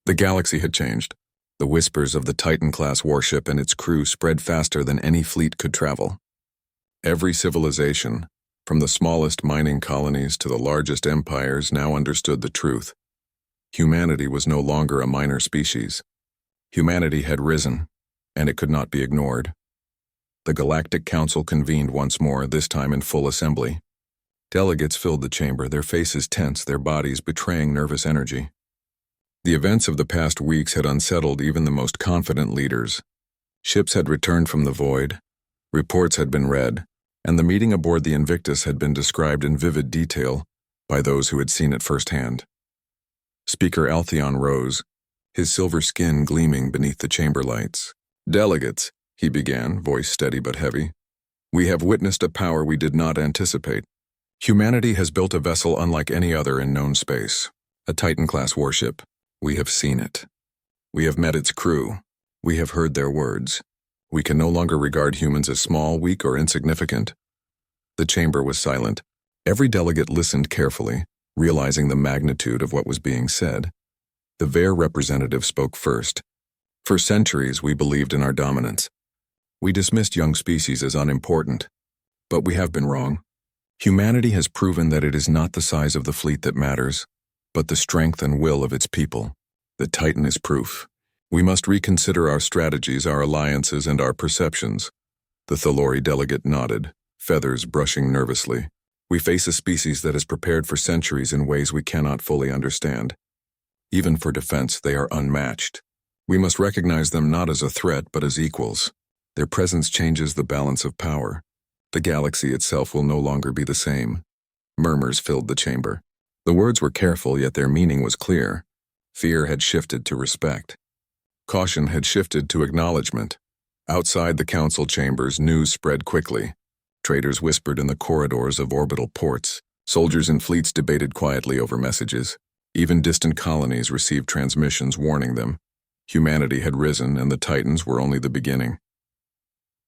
The galaxy had changed. The whispers of the Titan-class warship and its crew spread faster than any fleet could travel. Every civilization, from the smallest mining colonies to the largest empires, now understood the truth. Humanity was no longer a minor species. Humanity had risen, and it could not be ignored. The Galactic Council convened once more, this time in full assembly. Delegates filled the chamber, their faces tense, their bodies betraying nervous energy. The events of the past weeks had unsettled even the most confident leaders. Ships had returned from the void, reports had been read, and the meeting aboard the Invictus had been described in vivid detail by those who had seen it firsthand. Speaker Altheon rose, his silver skin gleaming beneath the chamber lights. "Delegates," he began, voice steady but heavy, "we have witnessed a power we did not anticipate. Humanity has built a vessel unlike any other in known space, a Titan-class warship. We have seen it. We have met its crew. We have heard their words. We can no longer regard humans as small, weak, or insignificant." The chamber was silent. Every delegate listened carefully, realizing the magnitude of what was being said. The Ver representative spoke first. "For centuries, we believed in our dominance. We dismissed young species as unimportant. But we have been wrong. Humanity has proven that it is not the size of the fleet that matters, but the strength and will of its people. The Titan is proof. We must reconsider our strategies, our alliances, and our perceptions." The Thalori delegate nodded, feathers brushing nervously. "We face a species that has prepared for centuries in ways we cannot fully understand. Even for defense, they are unmatched. We must recognize them not as a threat, but as equals. Their presence changes the balance of power. The galaxy itself will no longer be the same." Murmurs filled the chamber. The words were careful, yet their meaning was clear. Fear had shifted to respect. Caution had shifted to acknowledgement. Outside the council chambers, news spread quickly. Traders whispered in the corridors of orbital ports. Soldiers in fleets debated quietly over messages. Even distant colonies received transmissions warning them. Humanity had risen, and the Titans were only the beginning.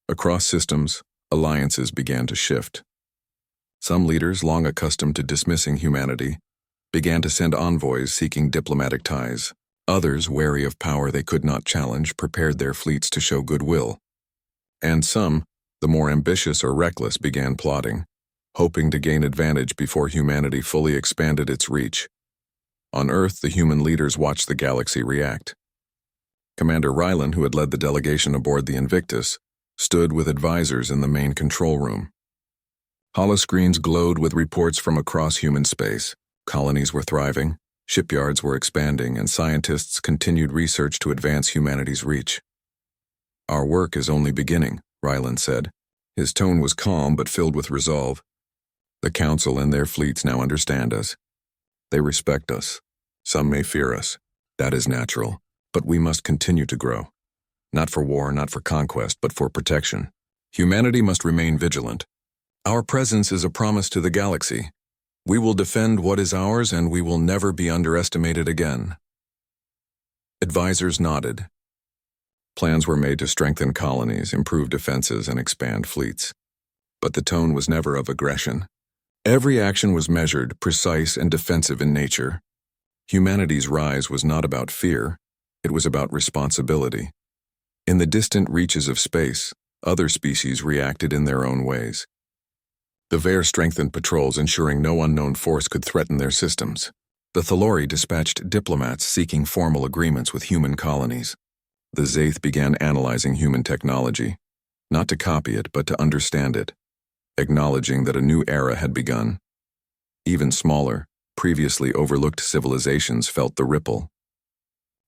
Across systems, alliances began to shift. Some leaders, long accustomed to dismissing humanity, began to send envoys seeking diplomatic ties. Others, wary of power they could not challenge, prepared their fleets to show goodwill. And some, the more ambitious or reckless, began plotting, hoping to gain advantage before humanity fully expanded its reach. On Earth, the human leaders watched the galaxy react. Commander Rylan, who had led the delegation aboard the Invictus, stood with advisors in the main control room. Holoscreens glowed with reports from across human space. Colonies were thriving, shipyards were expanding, and scientists continued research to advance humanity's reach. "Our work is only beginning," Rylan said. His tone was calm but filled with resolve. "The Council and their fleets now understand us. They respect us. Some may fear us. That is natural. But we must continue to grow. Not for war, not for conquest, but for protection. Humanity must remain vigilant. Our presence is a promise to the galaxy. We will defend what is ours, and we will never be underestimated again." Advisors nodded. Plans were made to strengthen colonies, improve defenses, and expand fleets. But the tone was never of aggression. Every action was measured, precise, and defensive in nature. Humanity's rise was not about fear. It was about responsibility. In the distant reaches of space, other species reacted in their own ways. The Ver strengthened patrols, ensuring no unknown force could threaten their systems. The Thalori dispatched diplomats seeking formal agreements with human colonies. The Zaith began analyzing human technology, not to copy it, but to understand it, acknowledging that a new era had begun. Even smaller, previously overlooked civilizations felt the ripple.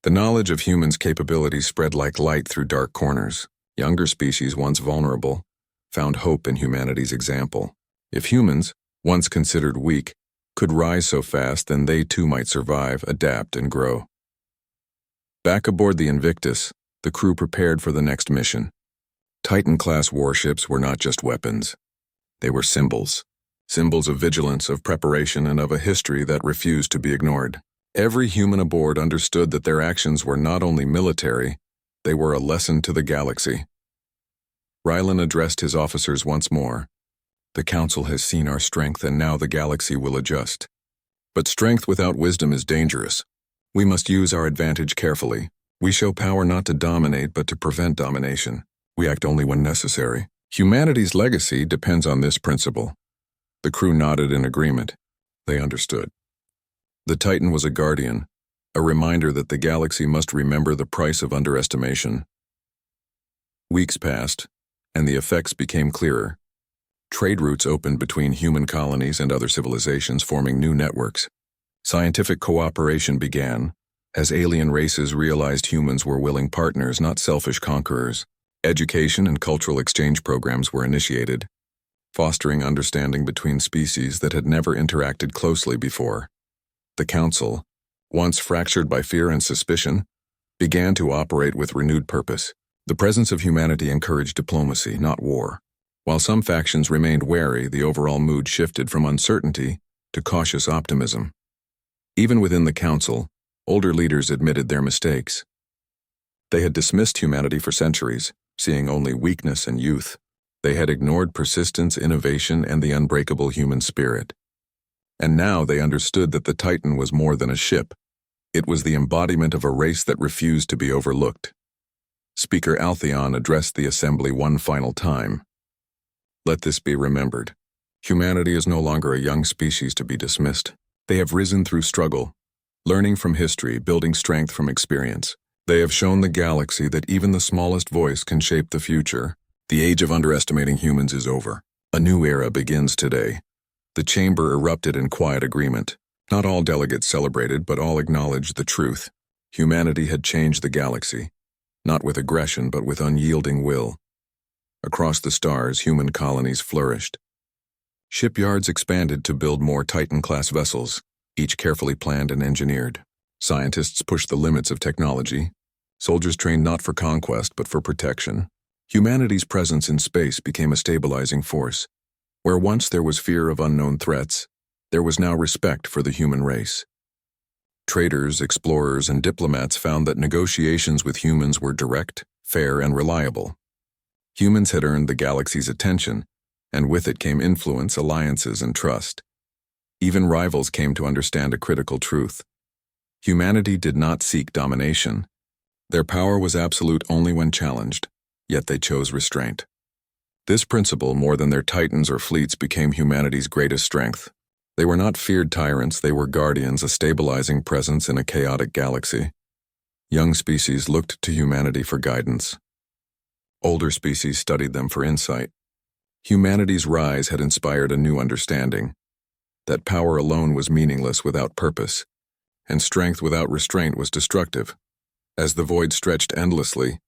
The knowledge of humans' capabilities spread like light through dark corners. Younger species, once vulnerable, found hope in humanity's example. If humans, once considered weak, could rise so fast, then they too might survive, adapt, and grow. Back aboard the Invictus, the crew prepared for the next mission. Titan-class warships were not just weapons. They were symbols. Symbols of vigilance, of preparation, and of a history that refused to be ignored. Every human aboard understood that their actions were not only military, they were a lesson to the galaxy. Rylan addressed his officers once more. "The Council has seen our strength, and now the galaxy will adjust. But strength without wisdom is dangerous. We must use our advantage carefully. We show power not to dominate but to prevent domination. We act only when necessary. Humanity's legacy depends on this principle. The crew nodded in agreement. They understood. The Titan was a guardian, a reminder that the galaxy must remember the price of underestimation. Weeks passed, and the effects became clearer. Trade routes opened between human colonies and other civilizations, forming new networks. Scientific cooperation began, as alien races realized humans were willing partners, not selfish conquerors. Education and cultural exchange programs were initiated, fostering understanding between species that had never interacted closely before. The Council, once fractured by fear and suspicion, began to operate with renewed purpose. The presence of humanity encouraged diplomacy, not war. While some factions remained wary, the overall mood shifted from uncertainty to cautious optimism. Even within the Council, older leaders admitted their mistakes. They had dismissed humanity for centuries, seeing only weakness and youth. They had ignored persistence, innovation, and the unbreakable human spirit. And now they understood that the Titan was more than a ship. It was the embodiment of a race that refused to be overlooked. Speaker Altheon addressed the assembly one final time. Let this be remembered. Humanity is no longer a young species to be dismissed. They have risen through struggle, learning from history, building strength from experience. They have shown the galaxy that even the smallest voice can shape the future. The age of underestimating humans is over. A new era begins today. The chamber erupted in quiet agreement. Not all delegates celebrated, but all acknowledged the truth. Humanity had changed the galaxy, not with aggression, but with unyielding will. Across the stars, human colonies flourished. Shipyards expanded to build more Titan-class vessels, each carefully planned and engineered. Scientists pushed the limits of technology. Soldiers trained not for conquest, but for protection. Humanity's presence in space became a stabilizing force. Where once there was fear of unknown threats, there was now respect for the human race. Traders, explorers, and diplomats found that negotiations with humans were direct, fair, and reliable. Humans had earned the galaxy's attention, and with it came influence, alliances, and trust. Even rivals came to understand a critical truth. Humanity did not seek domination. Their power was absolute only when challenged, yet they chose restraint. This principle, more than their titans or fleets, became humanity's greatest strength. They were not feared tyrants, they were guardians, a stabilizing presence in a chaotic galaxy. Young species looked to humanity for guidance. Older species studied them for insight. Humanity's rise had inspired a new understanding, that power alone was meaningless without purpose, and strength without restraint was destructive. As the void stretched endlessly,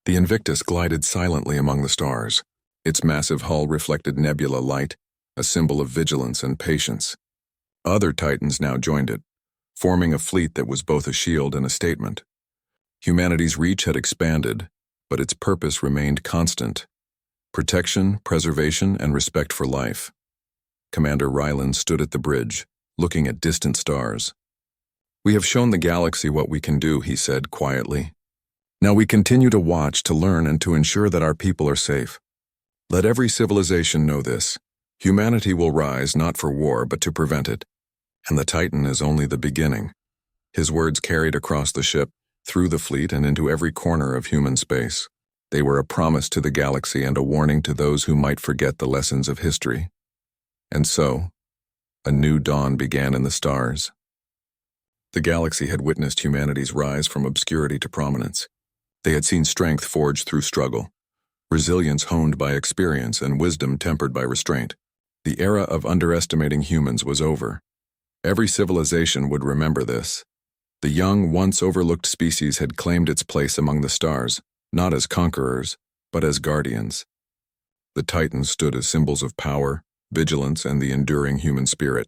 the Invictus glided silently among the stars. Its massive hull reflected nebula light, a symbol of vigilance and patience. Other Titans now joined it, forming a fleet that was both a shield and a statement. Humanity's reach had expanded, but its purpose remained constant: protection, preservation, and respect for life. Commander Ryland stood at the bridge, looking at distant stars. "We have shown the galaxy what we can do," he said quietly. "Now we continue to watch, to learn, and to ensure that our people are safe. Let every civilization know this. Humanity will rise not for war, but to prevent it. And the Titan is only the beginning." His words carried across the ship, through the fleet, and into every corner of human space. They were a promise to the galaxy and a warning to those who might forget the lessons of history. And so, a new dawn began in the stars. The galaxy had witnessed humanity's rise from obscurity to prominence. They had seen strength forged through struggle, resilience honed by experience, and wisdom tempered by restraint. The era of underestimating humans was over. Every civilization would remember this. The young, once overlooked species had claimed its place among the stars, not as conquerors, but as guardians. The Titans stood as symbols of power, vigilance, and the enduring human spirit.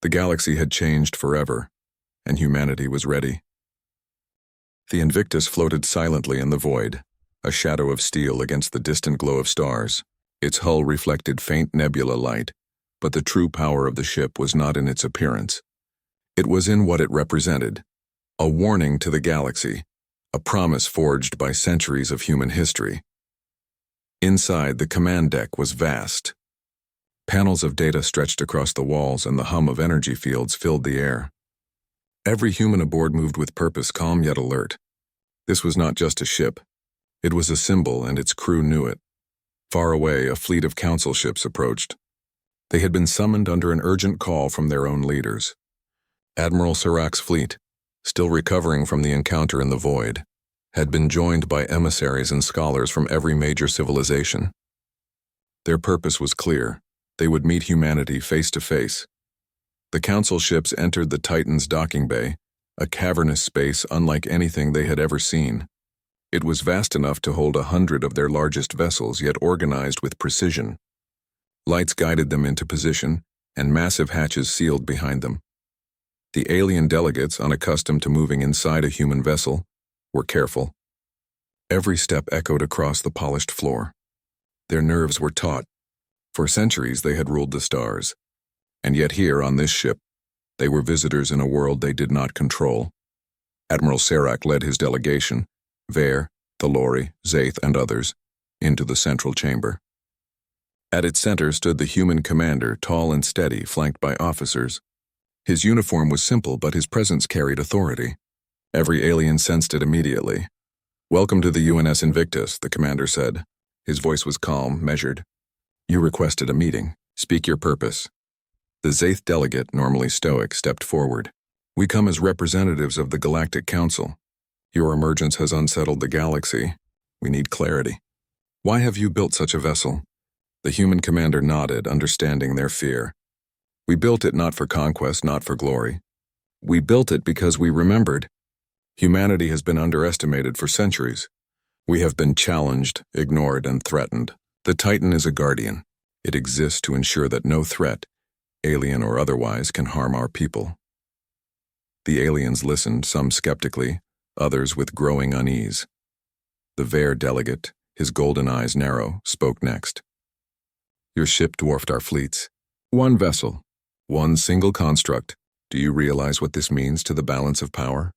The galaxy had changed forever, and humanity was ready. The Invictus floated silently in the void, a shadow of steel against the distant glow of stars. Its hull reflected faint nebula light, but the true power of the ship was not in its appearance. It was in what it represented: a warning to the galaxy, a promise forged by centuries of human history. Inside, the command deck was vast. Panels of data stretched across the walls, and the hum of energy fields filled the air. Every human aboard moved with purpose, calm yet alert. This was not just a ship. It was a symbol, and its crew knew it. Far away, a fleet of council ships approached. They had been summoned under an urgent call from their own leaders. Admiral Sirac's fleet, still recovering from the encounter in the void, had been joined by emissaries and scholars from every major civilization. Their purpose was clear. They would meet humanity face to face. The council ships entered the Titan's docking bay, a cavernous space unlike anything they had ever seen. It was vast enough to hold 100 of their largest vessels, yet organized with precision. Lights guided them into position, and massive hatches sealed behind them. The alien delegates, unaccustomed to moving inside a human vessel, were careful. Every step echoed across the polished floor. Their nerves were taut. For centuries they had ruled the stars. And yet here, on this ship, they were visitors in a world they did not control. Admiral Sirac led his delegation, Vare, Thalori, Zaith, and others, into the central chamber. At its center stood the human commander, tall and steady, flanked by officers. His uniform was simple, but his presence carried authority. Every alien sensed it immediately. "Welcome to the UNS Invictus," the commander said. His voice was calm, measured. "You requested a meeting. Speak your purpose." The Zaith delegate, normally stoic, stepped forward. "We come as representatives of the Galactic Council. Your emergence has unsettled the galaxy. We need clarity. Why have you built such a vessel?" The human commander nodded, understanding their fear. "We built it not for conquest, not for glory. We built it because we remembered. Humanity has been underestimated for centuries. We have been challenged, ignored, and threatened. The Titan is a guardian. It exists to ensure that no threat, alien or otherwise, can harm our people." The aliens listened, some skeptically, others with growing unease. The Vare delegate, his golden eyes narrow, spoke next. "Your ship dwarfed our fleets. One vessel, one single construct. Do you realize what this means to the balance of power?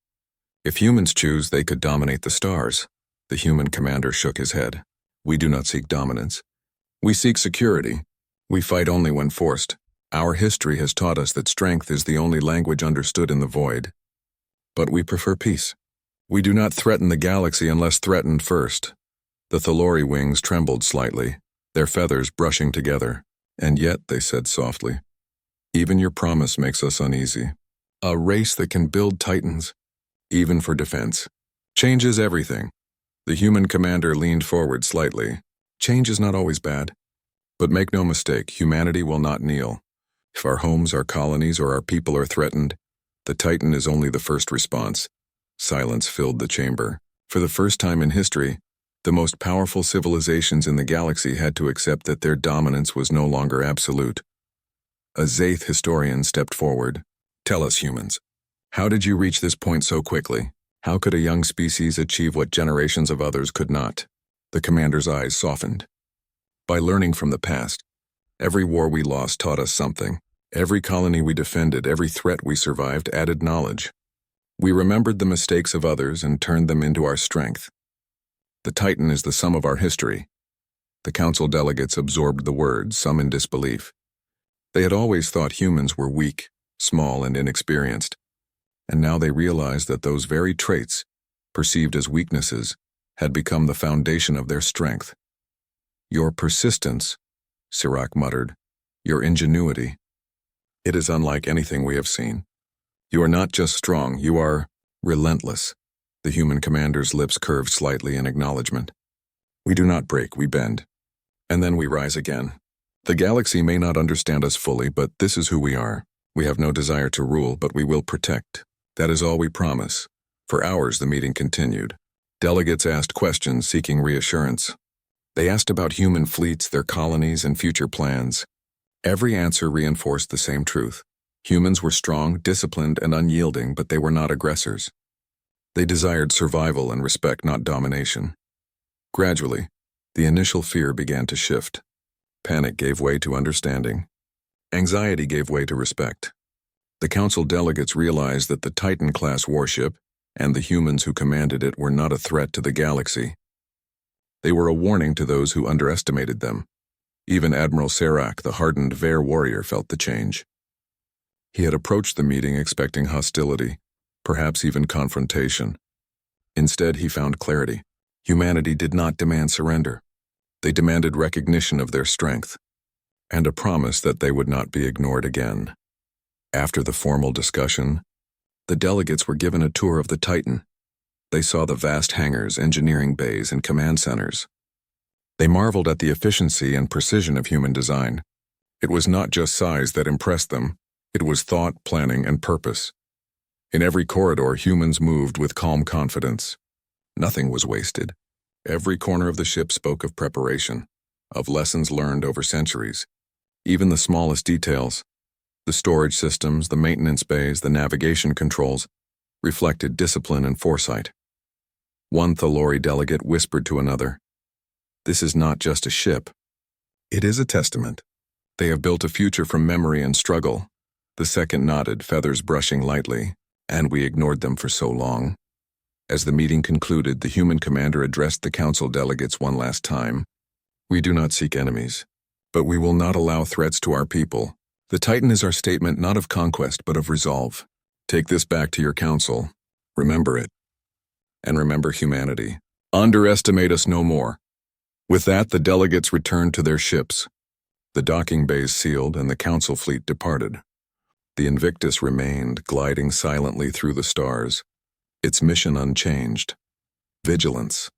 If humans choose, they could dominate the stars." The human commander shook his head. "We do not seek dominance. We seek security. We fight only when forced. Our history has taught us that strength is the only language understood in the void. But we prefer peace. We do not threaten the galaxy unless threatened first." The Thalori wings trembled slightly, their feathers brushing together. "And yet," they said softly, "even your promise makes us uneasy. A race that can build titans, even for defense, changes everything." The human commander leaned forward slightly. "Change is not always bad. But make no mistake, humanity will not kneel. If our homes, our colonies, or our people are threatened, the Titan is only the first response." Silence filled the chamber. For the first time in history, the most powerful civilizations in the galaxy had to accept that their dominance was no longer absolute. A Zaith historian stepped forward. "Tell us, humans, how did you reach this point so quickly? How could a young species achieve what generations of others could not?" The commander's eyes softened. "By learning from the past. Every war we lost taught us something. Every colony we defended, every threat we survived added knowledge. We remembered the mistakes of others and turned them into our strength. The Titan is the sum of our history." The council delegates absorbed the words, some in disbelief. They had always thought humans were weak, small, and inexperienced. And now they realized that those very traits, perceived as weaknesses, had become the foundation of their strength. "Your persistence," Sirac muttered, "your ingenuity. It is unlike anything we have seen. You are not just strong, you are relentless." The human commander's lips curved slightly in acknowledgement. "We do not break, we bend. And then we rise again. The galaxy may not understand us fully, but this is who we are. We have no desire to rule, but we will protect. That is all we promise." For hours the meeting continued. Delegates asked questions seeking reassurance. They asked about human fleets, their colonies, and future plans. Every answer reinforced the same truth. Humans were strong, disciplined, and unyielding, but they were not aggressors. They desired survival and respect, not domination. Gradually, the initial fear began to shift. Panic gave way to understanding. Anxiety gave way to respect. The council delegates realized that the Titan-class warship and the humans who commanded it were not a threat to the galaxy. They were a warning to those who underestimated them. Even Admiral Sirac, the hardened Vare warrior, felt the change. He had approached the meeting expecting hostility, perhaps even confrontation. Instead, he found clarity. Humanity did not demand surrender. They demanded recognition of their strength, and a promise that they would not be ignored again. After the formal discussion, the delegates were given a tour of the Titan. They saw the vast hangars, engineering bays, and command centers. They marveled at the efficiency and precision of human design. It was not just size that impressed them, it was thought, planning, and purpose. In every corridor, humans moved with calm confidence. Nothing was wasted. Every corner of the ship spoke of preparation, of lessons learned over centuries. Even the smallest details, the storage systems, the maintenance bays, the navigation controls, reflected discipline and foresight. One Thalori delegate whispered to another, "This is not just a ship. It is a testament. They have built a future from memory and struggle." The second nodded, feathers brushing lightly, "And we ignored them for so long." As the meeting concluded, the human commander addressed the council delegates one last time. "We do not seek enemies, but we will not allow threats to our people. The Titan is our statement not of conquest but of resolve. Take this back to your council. Remember it. And remember humanity. Underestimate us no more." With that, the delegates returned to their ships. The docking bays sealed and the council fleet departed. The Invictus remained, gliding silently through the stars, its mission unchanged: vigilance.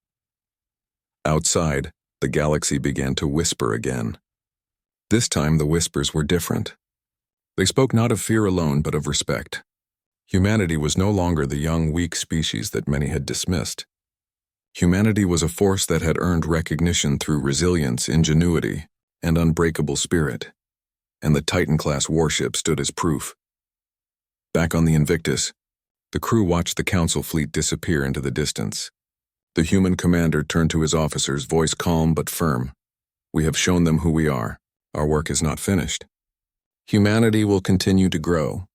Outside, the galaxy began to whisper again. This time the whispers were different. They spoke not of fear alone but of respect. Humanity was no longer the young, weak species that many had dismissed. Humanity was a force that had earned recognition through resilience, ingenuity, and unbreakable spirit, and the Titan-class warship stood as proof. Back on the Invictus, the crew watched the council fleet disappear into the distance. The human commander turned to his officers, voice calm but firm. "We have shown them who we are. Our work is not finished. Humanity will continue to grow.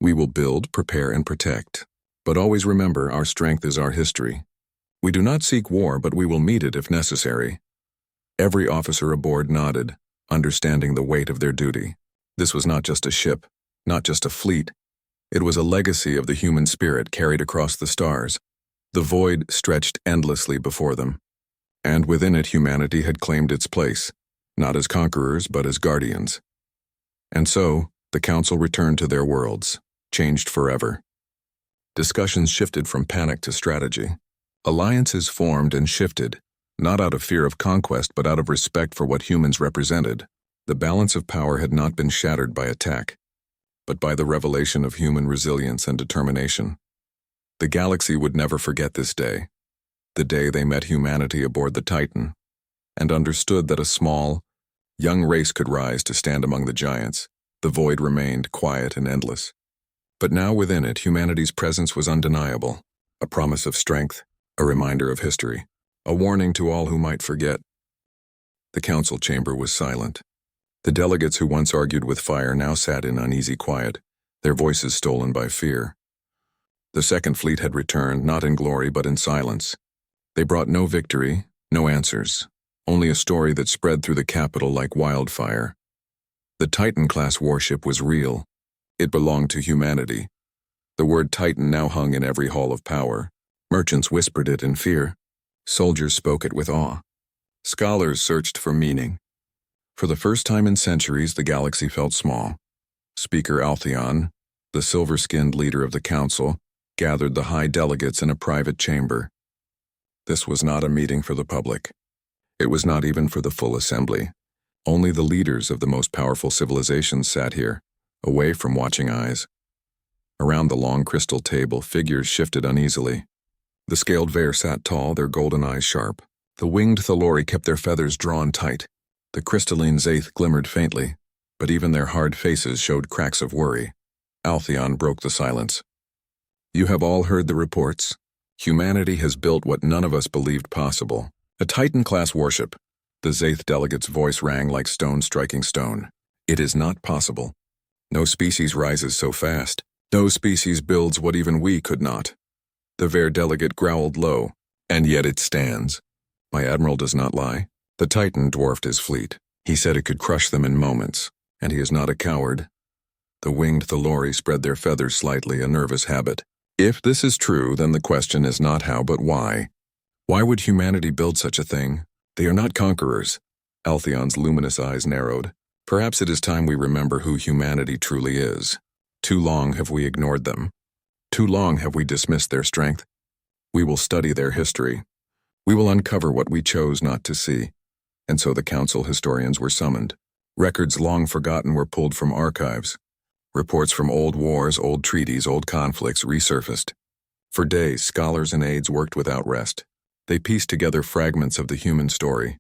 We will build, prepare, and protect. But always remember, our strength is our history. We do not seek war, but we will meet it if necessary." Every officer aboard nodded, understanding the weight of their duty. This was not just a ship, not just a fleet. It was a legacy of the human spirit carried across the stars. The void stretched endlessly before them, and within it humanity had claimed its place, not as conquerors but as guardians. And so, the council returned to their worlds, changed forever. Discussions shifted from panic to strategy. Alliances formed and shifted, not out of fear of conquest but out of respect for what humans represented. The balance of power had not been shattered by attack, but by the revelation of human resilience and determination. The galaxy would never forget this day, the day they met humanity aboard the Titan, and understood that a small, young race could rise to stand among the giants. The void remained quiet and endless. But now within it, humanity's presence was undeniable, a promise of strength, a reminder of history, a warning to all who might forget. The council chamber was silent. The delegates who once argued with fire now sat in uneasy quiet, their voices stolen by fear. The Second Fleet had returned, not in glory but in silence. They brought no victory, no answers, only a story that spread through the capital like wildfire. The Titan-class warship was real. It belonged to humanity. The word Titan now hung in every hall of power. Merchants whispered it in fear. Soldiers spoke it with awe. Scholars searched for meaning. For the first time in centuries, the galaxy felt small. Speaker Altheon, the silver-skinned leader of the council, gathered the high delegates in a private chamber. This was not a meeting for the public. It was not even for the full assembly. Only the leaders of the most powerful civilizations sat here, away from watching eyes. Around the long crystal table, figures shifted uneasily. The scaled Vare sat tall, their golden eyes sharp. The winged Thalori kept their feathers drawn tight. The crystalline Zaith glimmered faintly, but even their hard faces showed cracks of worry. Altheon broke the silence. "You have all heard the reports. Humanity has built what none of us believed possible. A Titan-class warship." The Zaith delegate's voice rang like stone striking stone. "It is not possible. No species rises so fast. No species builds what even we could not." The Vare delegate growled low. "And yet it stands. My admiral does not lie. The Titan dwarfed his fleet. He said it could crush them in moments, and he is not a coward." The winged Thalori spread their feathers slightly, a nervous habit. If this is true, then the question is not how but why. Why would humanity build such a thing? They are not conquerors. Altheon's luminous eyes narrowed. Perhaps it is time we remember who humanity truly is. Too long have we ignored them. Too long have we dismissed their strength. We will study their history. We will uncover what we chose not to see. And so the council historians were summoned. Records long forgotten were pulled from archives. Reports from old wars, old treaties, old conflicts resurfaced. For days, scholars and aides worked without rest. They pieced together fragments of the human story,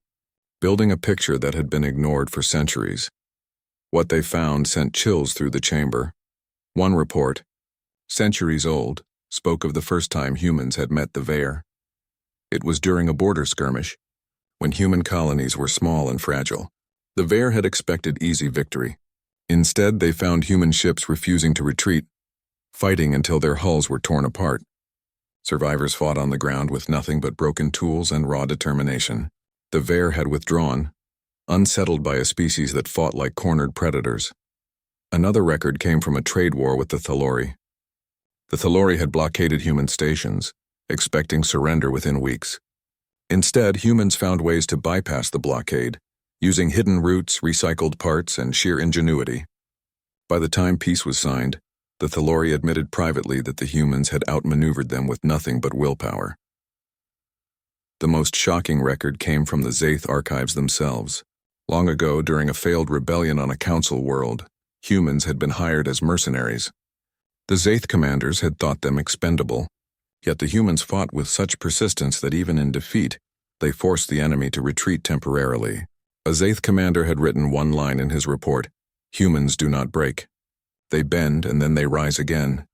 building a picture that had been ignored for centuries. What they found sent chills through the chamber. One report, centuries old, spoke of the first time humans had met the Veer. It was during a border skirmish, when human colonies were small and fragile. The Veer had expected easy victory. Instead, they found human ships refusing to retreat, fighting until their hulls were torn apart. Survivors fought on the ground with nothing but broken tools and raw determination. The Veer had withdrawn, unsettled by a species that fought like cornered predators. Another record came from a trade war with the Thalori. The Thalori had blockaded human stations, expecting surrender within weeks. Instead, humans found ways to bypass the blockade, using hidden routes, recycled parts, and sheer ingenuity. By the time peace was signed, the Thalori admitted privately that the humans had outmaneuvered them with nothing but willpower. The most shocking record came from the Zaith archives themselves. Long ago, during a failed rebellion on a council world, humans had been hired as mercenaries. The Zaith commanders had thought them expendable, yet the humans fought with such persistence that even in defeat, they forced the enemy to retreat temporarily. A Zaith commander had written one line in his report: "Humans do not break. They bend and then they rise again."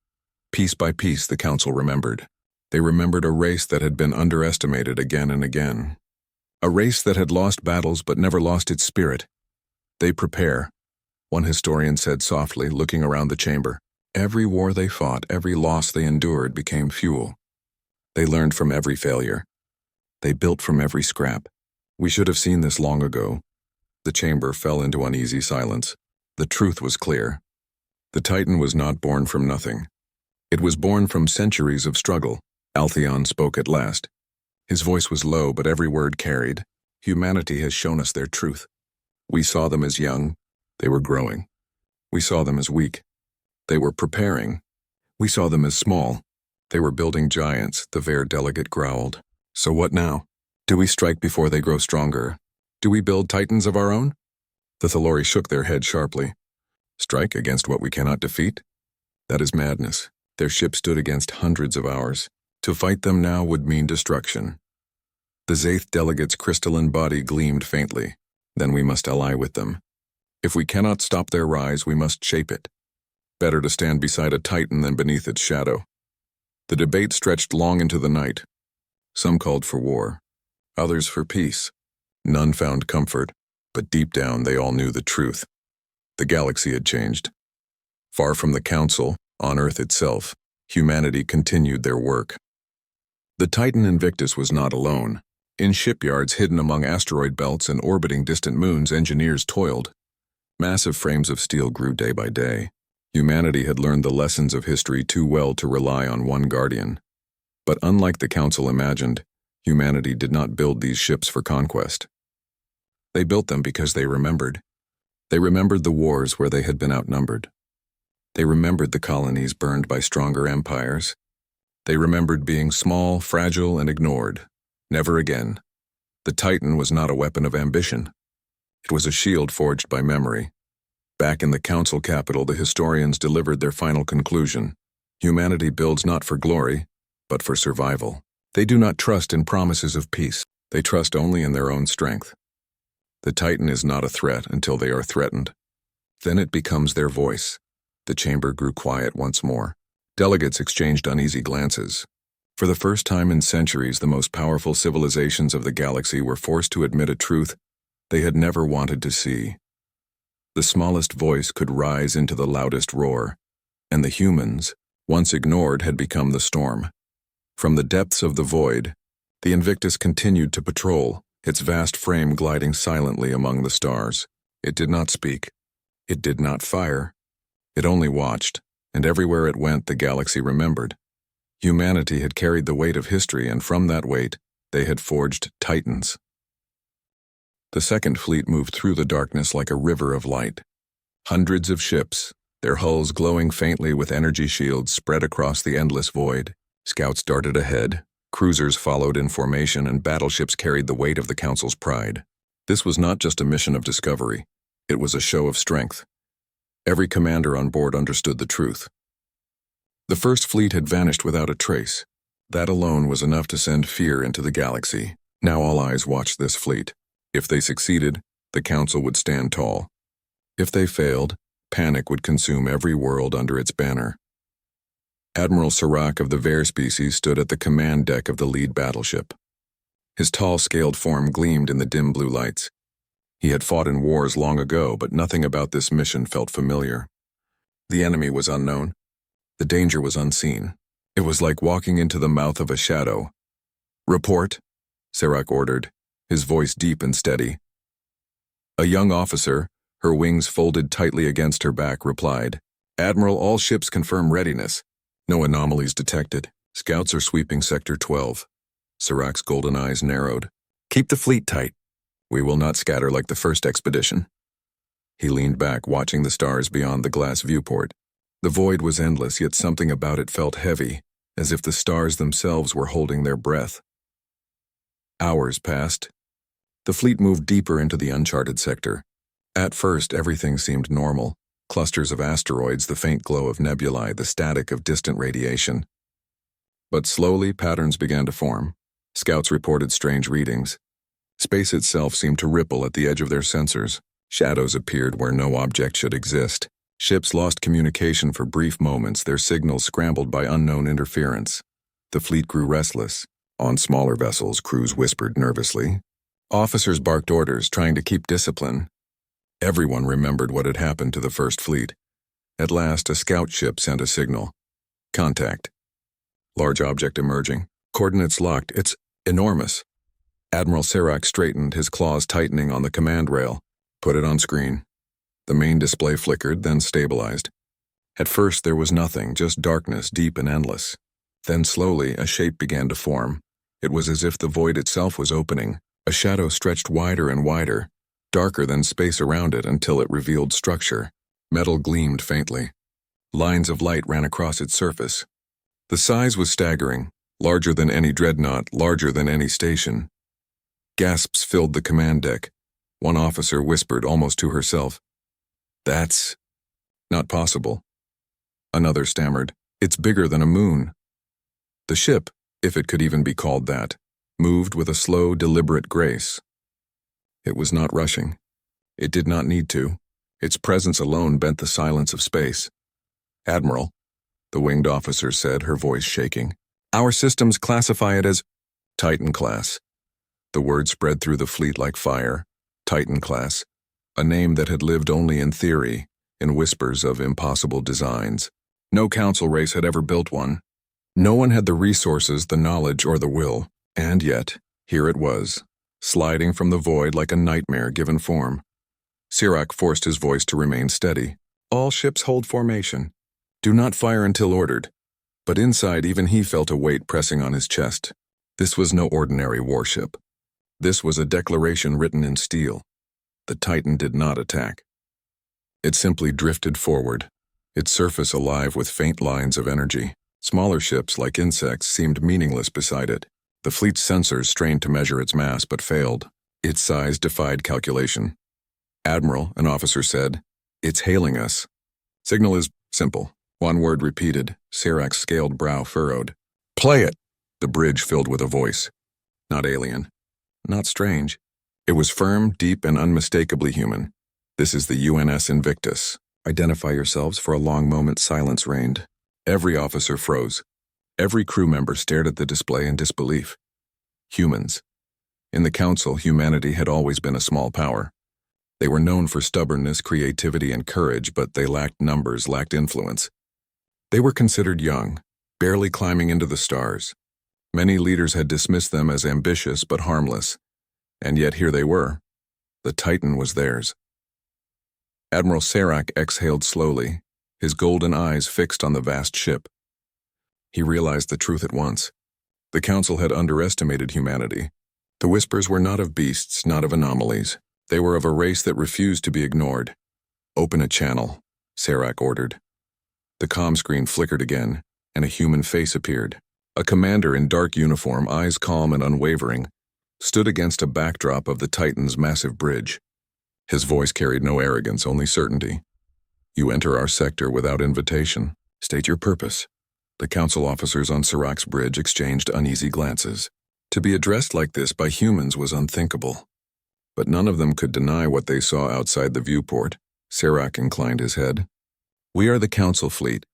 Piece by piece, the council remembered. They remembered a race that had been underestimated again and again. A race that had lost battles but never lost its spirit. "They prepare," one historian said softly, looking around the chamber. Every war they fought, every loss they endured became fuel. They learned from every failure. They built from every scrap. We should have seen this long ago. The chamber fell into uneasy silence. The truth was clear. The Titan was not born from nothing. It was born from centuries of struggle. Altheon spoke at last. His voice was low, but every word carried. Humanity has shown us their truth. We saw them as young. They were growing. We saw them as weak. They were preparing. We saw them as small. They were building giants, the Veer delegate growled. So what now? Do we strike before they grow stronger? Do we build titans of our own? The Thalori shook their heads sharply. Strike against what we cannot defeat? That is madness. Their ship stood against hundreds of ours. To fight them now would mean destruction. The Zaith delegate's crystalline body gleamed faintly. Then we must ally with them. If we cannot stop their rise, we must shape it. Better to stand beside a titan than beneath its shadow. The debate stretched long into the night. Some called for war, others for peace. None found comfort, but deep down they all knew the truth. The galaxy had changed. Far from the Council, on Earth itself, humanity continued their work. The Titan Invictus was not alone. In shipyards hidden among asteroid belts and orbiting distant moons, engineers toiled. Massive frames of steel grew day by day. Humanity had learned the lessons of history too well to rely on one guardian. But unlike the Council imagined, humanity did not build these ships for conquest. They built them because they remembered. They remembered the wars where they had been outnumbered. They remembered the colonies burned by stronger empires. They remembered being small, fragile, and ignored. Never again. The Titan was not a weapon of ambition. It was a shield forged by memory. Back in the Council capital, the historians delivered their final conclusion. Humanity builds not for glory, but for survival. They do not trust in promises of peace. They trust only in their own strength. The Titan is not a threat until they are threatened. Then it becomes their voice. The chamber grew quiet once more. Delegates exchanged uneasy glances. For the first time in centuries, the most powerful civilizations of the galaxy were forced to admit a truth they had never wanted to see. The smallest voice could rise into the loudest roar, and the humans, once ignored, had become the storm. From the depths of the void, the Invictus continued to patrol, its vast frame gliding silently among the stars. It did not speak. It did not fire. It only watched, and everywhere it went, the galaxy remembered. Humanity had carried the weight of history, and from that weight, they had forged titans. The second fleet moved through the darkness like a river of light. Hundreds of ships, their hulls glowing faintly with energy shields, spread across the endless void. Scouts darted ahead, cruisers followed in formation, and battleships carried the weight of the Council's pride. This was not just a mission of discovery. It was a show of strength. Every commander on board understood the truth. The first fleet had vanished without a trace. That alone was enough to send fear into the galaxy. Now all eyes watched this fleet. If they succeeded, the Council would stand tall. If they failed, panic would consume every world under its banner. Admiral Serac of the Vare species stood at the command deck of the lead battleship. His tall, scaled form gleamed in the dim blue lights. He had fought in wars long ago, but nothing about this mission felt familiar. The enemy was unknown. The danger was unseen. It was like walking into the mouth of a shadow. "Report," Serac ordered, his voice deep and steady. A young officer, her wings folded tightly against her back, replied, "Admiral, all ships confirm readiness. No anomalies detected. Scouts are sweeping Sector 12. Serac's golden eyes narrowed. "Keep the fleet tight. We will not scatter like the first expedition." He leaned back, watching the stars beyond the glass viewport. The void was endless, yet something about it felt heavy, as if the stars themselves were holding their breath. Hours passed. The fleet moved deeper into the uncharted sector. At first, everything seemed normal. Clusters of asteroids, the faint glow of nebulae, the static of distant radiation. But slowly, patterns began to form. Scouts reported strange readings. Space itself seemed to ripple at the edge of their sensors. Shadows appeared where no object should exist. Ships lost communication for brief moments, their signals scrambled by unknown interference. The fleet grew restless. On smaller vessels, crews whispered nervously. Officers barked orders, trying to keep discipline. Everyone remembered what had happened to the first fleet. At last, a scout ship sent a signal. "Contact. Large object emerging. Coordinates locked. It's enormous." Admiral Serac straightened, his claws tightening on the command rail. "Put it on screen." The main display flickered, then stabilized. At first, there was nothing, just darkness, deep and endless. Then slowly, a shape began to form. It was as if the void itself was opening. A shadow stretched wider and wider, darker than space around it, until it revealed structure. Metal gleamed faintly. Lines of light ran across its surface. The size was staggering, larger than any dreadnought, larger than any station. Gasps filled the command deck. One officer whispered almost to herself, "That's not possible." Another stammered, "It's bigger than a moon." The ship, if it could even be called that, moved with a slow, deliberate grace. It was not rushing. It did not need to. Its presence alone bent the silence of space. "Admiral," the winged officer said, her voice shaking, "our systems classify it as Titan class." The word spread through the fleet like fire. Titan class, a name that had lived only in theory, in whispers of impossible designs. No council race had ever built one. No one had the resources, the knowledge, or the will. And yet, here it was, sliding from the void like a nightmare given form. Serac forced his voice to remain steady. "All ships hold formation. Do not fire until ordered." But inside, even he felt a weight pressing on his chest. This was no ordinary warship. This was a declaration written in steel. The Titan did not attack. It simply drifted forward, its surface alive with faint lines of energy. Smaller ships, like insects, seemed meaningless beside it. The fleet's sensors strained to measure its mass but failed. Its size defied calculation. "Admiral," an officer said, "it's hailing us." "Signal is simple." One word repeated, Serac's scaled brow furrowed. "Play it!" The bridge filled with a voice. Not alien. Not strange. It was firm, deep, and unmistakably human. "This is the UNS Invictus. Identify yourselves." For a long moment, silence reigned. Every officer froze. Every crew member stared at the display in disbelief. Humans. In the Council, humanity had always been a small power. They were known for stubbornness, creativity, and courage, but they lacked numbers, lacked influence. They were considered young, barely climbing into the stars. Many leaders had dismissed them as ambitious but harmless. And yet here they were. The Titan was theirs. Admiral Serac exhaled slowly, his golden eyes fixed on the vast ship. He realized the truth at once. The Council had underestimated humanity. The whispers were not of beasts, not of anomalies. They were of a race that refused to be ignored. "Open a channel," Serac ordered. The comm screen flickered again, and a human face appeared. A commander in dark uniform, eyes calm and unwavering, stood against a backdrop of the Titan's massive bridge. His voice carried no arrogance, only certainty. "You enter our sector without invitation. State your purpose." The Council officers on Serac's bridge exchanged uneasy glances. To be addressed like this by humans was unthinkable. But none of them could deny what they saw outside the viewport. Serac inclined his head. "We are the Council fleet.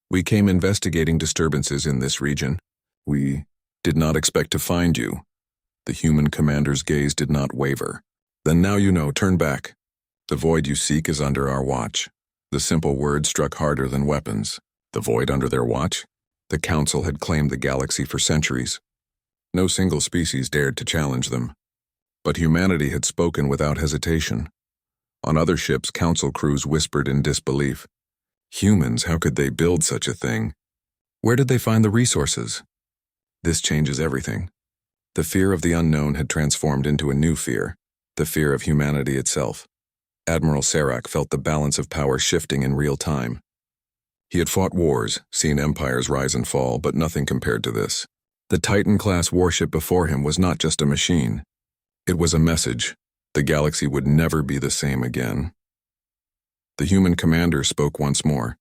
We came investigating disturbances in this region. We did not expect to find you." The human commander's gaze did not waver. "Then now you know, turn back. The void you seek is under our watch." The simple word struck harder than weapons. The void under their watch? The Council had claimed the galaxy for centuries. No single species dared to challenge them. But humanity had spoken without hesitation. On other ships, Council crews whispered in disbelief. Humans, how could they build such a thing? Where did they find the resources? This changes everything. The fear of the unknown had transformed into a new fear, the fear of humanity itself. Admiral Serac felt the balance of power shifting in real time. He had fought wars, seen empires rise and fall, but nothing compared to this. The Titan-class warship before him was not just a machine. It was a message. The galaxy would never be the same again. The human commander spoke once more.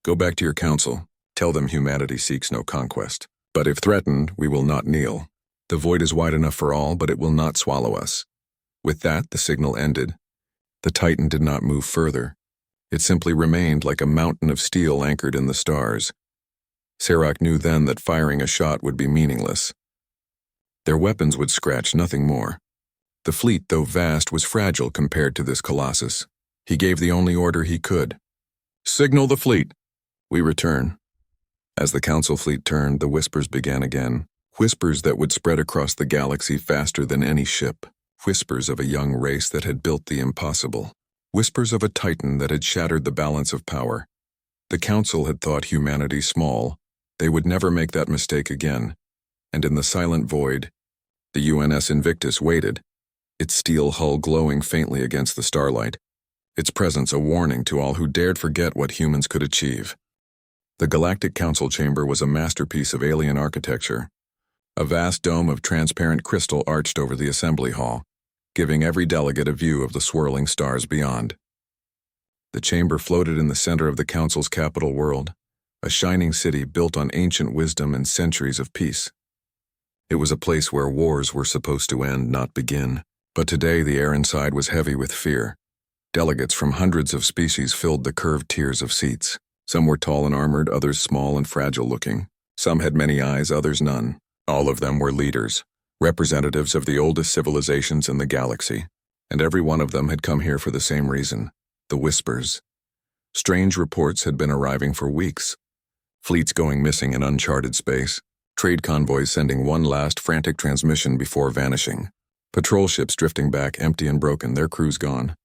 "Go back to your council. Tell them humanity seeks no conquest. But if threatened, we will not kneel. The void is wide enough for all, but it will not swallow us." With that, the signal ended. The Titan did not move further. It simply remained like a mountain of steel anchored in the stars. Serac knew then that firing a shot would be meaningless. Their weapons would scratch, nothing more. The fleet, though vast, was fragile compared to this colossus. He gave the only order he could. "Signal the fleet. We return." As the Council fleet turned, the whispers began again. Whispers that would spread across the galaxy faster than any ship. Whispers of a young race that had built the impossible. Whispers of a Titan that had shattered the balance of power. The Council had thought humanity small. They would never make that mistake again. And in the silent void, the UNS Invictus waited, its steel hull glowing faintly against the starlight, its presence a warning to all who dared forget what humans could achieve. The Galactic Council chamber was a masterpiece of alien architecture. A vast dome of transparent crystal arched over the assembly hall, giving every delegate a view of the swirling stars beyond. The chamber floated in the center of the Council's capital world, a shining city built on ancient wisdom and centuries of peace. It was a place where wars were supposed to end, not begin. But today the air inside was heavy with fear. Delegates from hundreds of species filled the curved tiers of seats. Some were tall and armored, others small and fragile-looking. Some had many eyes, others none. All of them were leaders, representatives of the oldest civilizations in the galaxy, and every one of them had come here for the same reason, the whispers. Strange reports had been arriving for weeks. Fleets going missing in uncharted space, trade convoys sending one last frantic transmission before vanishing, patrol ships drifting back empty and broken, their crews gone.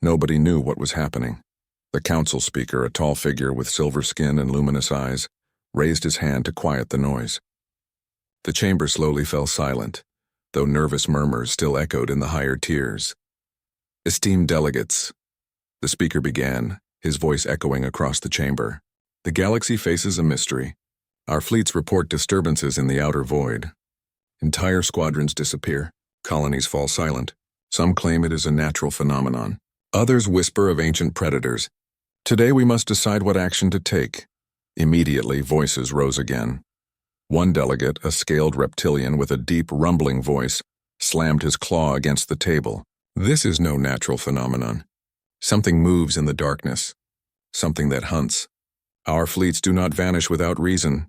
Nobody knew what was happening. The Council speaker, a tall figure with silver skin and luminous eyes, raised his hand to quiet the noise. The chamber slowly fell silent, though nervous murmurs still echoed in the higher tiers. "Esteemed delegates," the speaker began, his voice echoing across the chamber. "The galaxy faces a mystery. Our fleets report disturbances in the outer void. Entire squadrons disappear. Colonies fall silent. Some claim it is a natural phenomenon. Others whisper of ancient predators. Today we must decide what action to take." Immediately, voices rose again. One delegate, a scaled reptilian with a deep, rumbling voice, slammed his claw against the table. "This is no natural phenomenon. Something moves in the darkness. Something that hunts. Our fleets do not vanish without reason."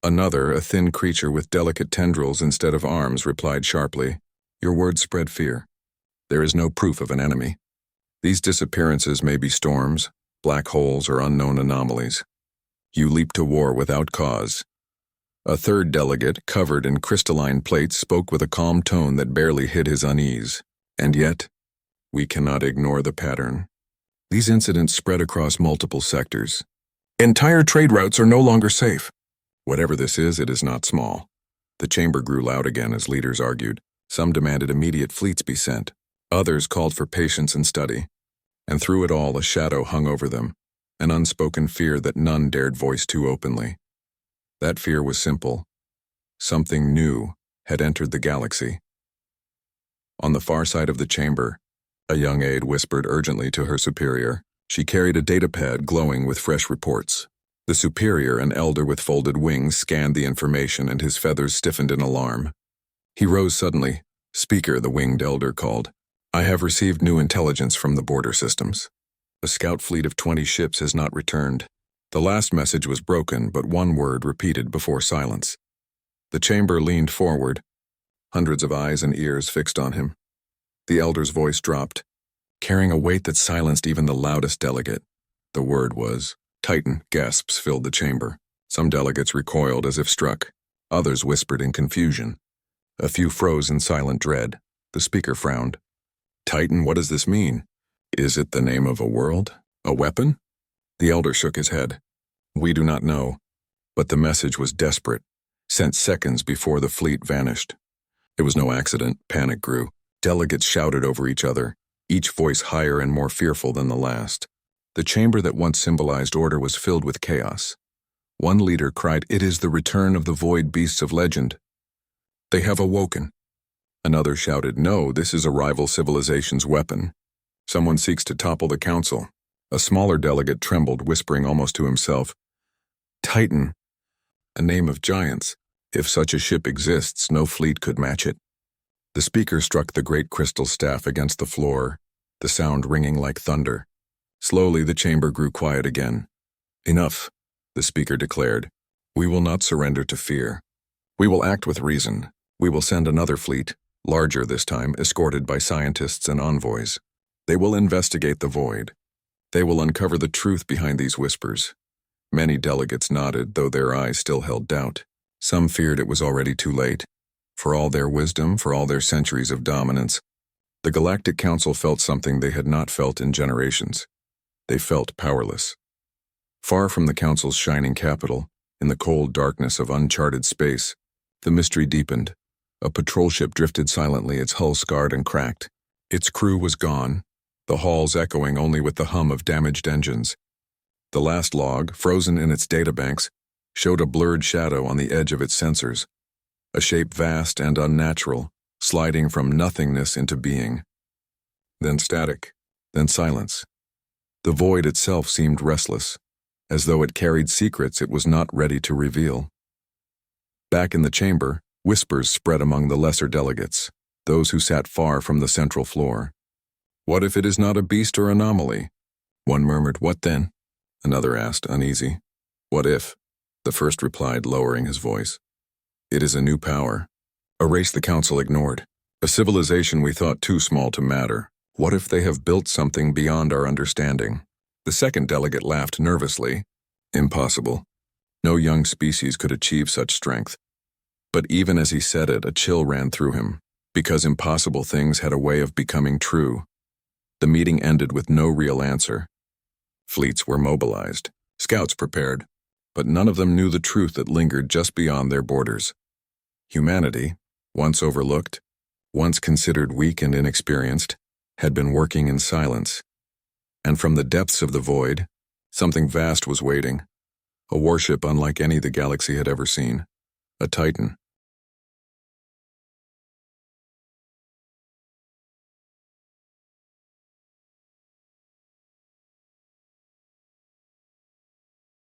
Another, a thin creature with delicate tendrils instead of arms, replied sharply, "Your words spread fear. There is no proof of an enemy. These disappearances may be storms, black holes, or unknown anomalies. You leap to war without cause." A third delegate, covered in crystalline plates, spoke with a calm tone that barely hid his unease. "And yet, we cannot ignore the pattern. These incidents spread across multiple sectors. Entire trade routes are no longer safe. Whatever this is, it is not small. The chamber grew loud again as leaders argued. Some demanded immediate fleets be sent. Others called for patience and study. And through it all, a shadow hung over them, an unspoken fear that none dared voice too openly. That fear was simple. Something new had entered the galaxy. On the far side of the chamber, a young aide whispered urgently to her superior. She carried a datapad glowing with fresh reports. The superior, an elder with folded wings, scanned the information and his feathers stiffened in alarm. He rose suddenly. "Speaker," the winged elder called. "I have received new intelligence from the border systems. A scout fleet of 20 ships has not returned." The last message was broken, but one word repeated before silence. The chamber leaned forward, hundreds of eyes and ears fixed on him. The elder's voice dropped, carrying a weight that silenced even the loudest delegate. The word was Titan. Gasps filled the chamber. Some delegates recoiled as if struck. Others whispered in confusion. A few froze in silent dread. The speaker frowned. "Titan, what does this mean? Is it the name of a world? A weapon?" The elder shook his head. "We do not know." But the message was desperate, sent seconds before the fleet vanished. It was no accident. Panic grew. Delegates shouted over each other, each voice higher and more fearful than the last. The chamber that once symbolized order was filled with chaos. One leader cried, "It is the return of the void beasts of legend. They have awoken." Another shouted, "No, this is a rival civilization's weapon. Someone seeks to topple the council." A smaller delegate trembled, whispering almost to himself, "Titan, a name of giants. If such a ship exists, no fleet could match it." The speaker struck the great crystal staff against the floor, the sound ringing like thunder. Slowly the chamber grew quiet again. "Enough," the speaker declared. "We will not surrender to fear. We will act with reason. We will send another fleet, larger this time, escorted by scientists and envoys. They will investigate the void. They will uncover the truth behind these whispers." Many delegates nodded, though their eyes still held doubt. Some feared it was already too late. For all their wisdom, for all their centuries of dominance, the Galactic Council felt something they had not felt in generations. They felt powerless. Far from the Council's shining capital, in the cold darkness of uncharted space, the mystery deepened. A patrol ship drifted silently, its hull scarred and cracked. Its crew was gone, the halls echoing only with the hum of damaged engines. The last log, frozen in its databanks, showed a blurred shadow on the edge of its sensors, a shape vast and unnatural, sliding from nothingness into being. Then static, then silence. The void itself seemed restless, as though it carried secrets it was not ready to reveal. Back in the chamber, whispers spread among the lesser delegates, those who sat far from the central floor. "What if it is not a beast or anomaly?" One murmured, "What then?" Another asked, uneasy. "What if?" The first replied, lowering his voice. "It is a new power, a race the Council ignored, a civilization we thought too small to matter. What if they have built something beyond our understanding?" The second delegate laughed nervously. Impossible. No young species could achieve such strength. But even as he said it, a chill ran through him, because impossible things had a way of becoming true. The meeting ended with no real answer. Fleets were mobilized, scouts prepared, but none of them knew the truth that lingered just beyond their borders. Humanity, once overlooked, once considered weak and inexperienced, had been working in silence. And from the depths of the void, something vast was waiting. A warship unlike any the galaxy had ever seen. A Titan,